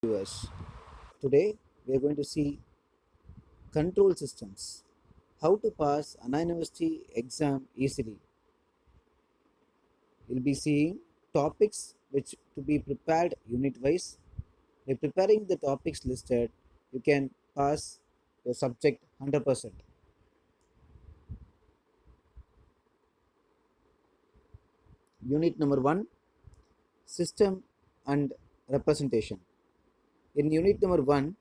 Viewers. Today we are going to see control systems, how to pass an university exam easily. We'll be seeing topics which to be prepared unit wise. By preparing the topics listed, you can pass your subject 100%. Unit number 1, system and representation. In unit number 1,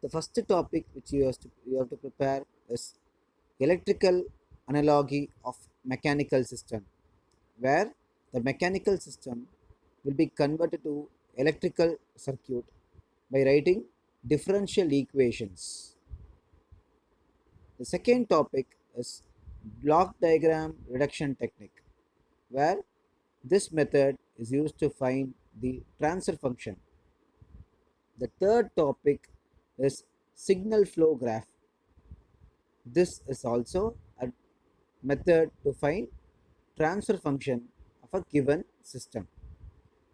the first topic which you have to prepare is electrical analogy of mechanical system, where the mechanical system will be converted to electrical circuit by writing differential equations. The second topic is block diagram reduction technique, where this method is used to find the transfer function. The third topic is signal flow graph. This is also a method to find transfer function of a given system.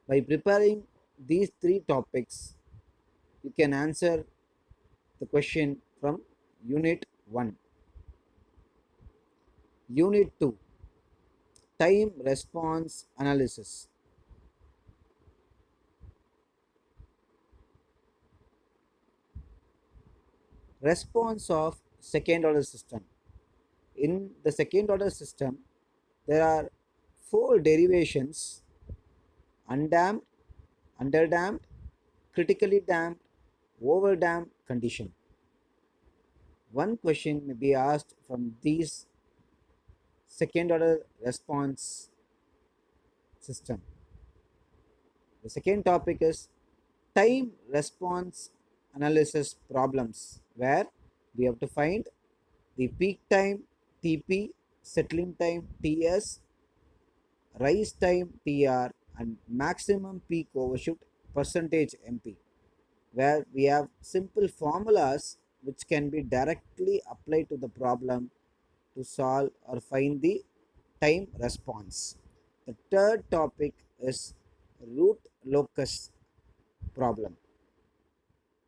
By preparing these three topics, you can answer the question from Unit 1. Unit 2, time response analysis. Response of second order system. In the second order system, there are four derivations: undamped, underdamped, critically damped, overdamped condition. One question may be asked from these second order response system. The second topic is time response analysis problems, where we have to find the peak time TP, settling time TS, rise time TR, and maximum peak overshoot percentage MP, where we have simple formulas which can be directly applied to the problem to solve or find the time response. The third topic is root locus problem,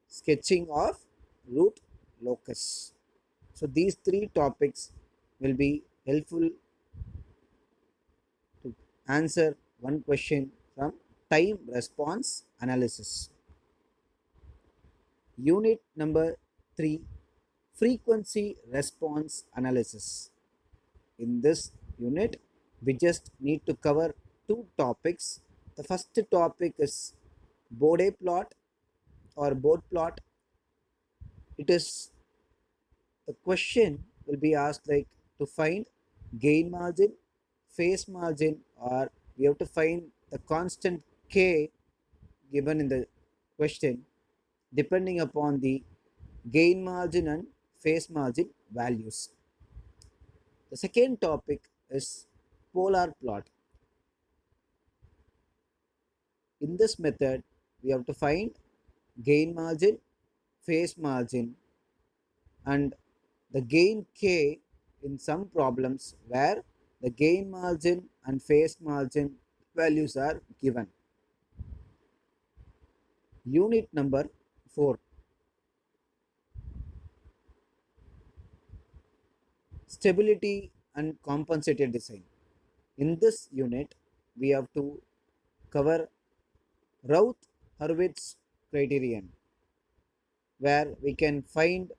sketching of root locus. So these three topics will be helpful to answer one question from time response analysis. Unit number 3, frequency response analysis. In this unit, we just need to cover two topics. The first topic is Bode plot or Bode plot. It is the question will be asked like to find gain margin, phase margin, or we have to find the constant k given in the question depending upon the gain margin and phase margin values. The second topic is polar plot. In this method, we have to find gain margin, phase margin, and the gain k in some problems where the gain margin and phase margin values are given. Unit number 4, stability and compensated design. In this unit, we have to cover Routh-Hurwitz criterion, where we can find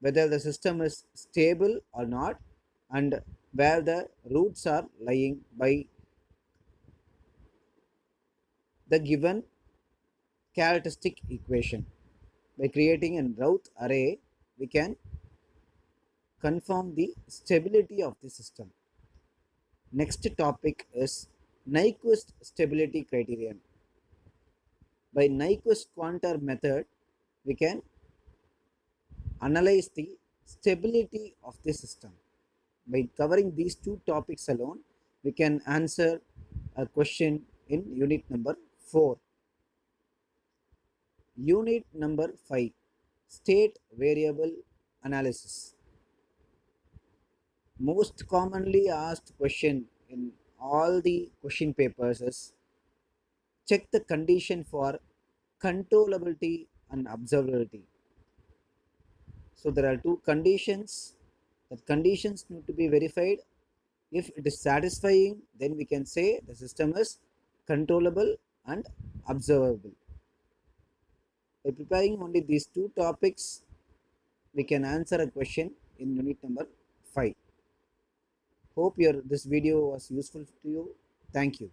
whether the system is stable or not and where the roots are lying by the given characteristic equation. By creating a Routh array, we can confirm the stability of the system. Next topic is Nyquist stability criterion. By Nyquist Quantar method, we can analyze the stability of the system. By covering these two topics alone, we can answer a question in unit number 4. Unit number 5, state variable analysis. Most commonly asked question in all the question papers is check the condition for controllability and observability. So there are two conditions. The conditions need to be verified. If it is satisfying, then we can say the system is controllable and observable. By preparing only these two topics, we can answer a question in unit number 5. Hope this video was useful to you. Thank you.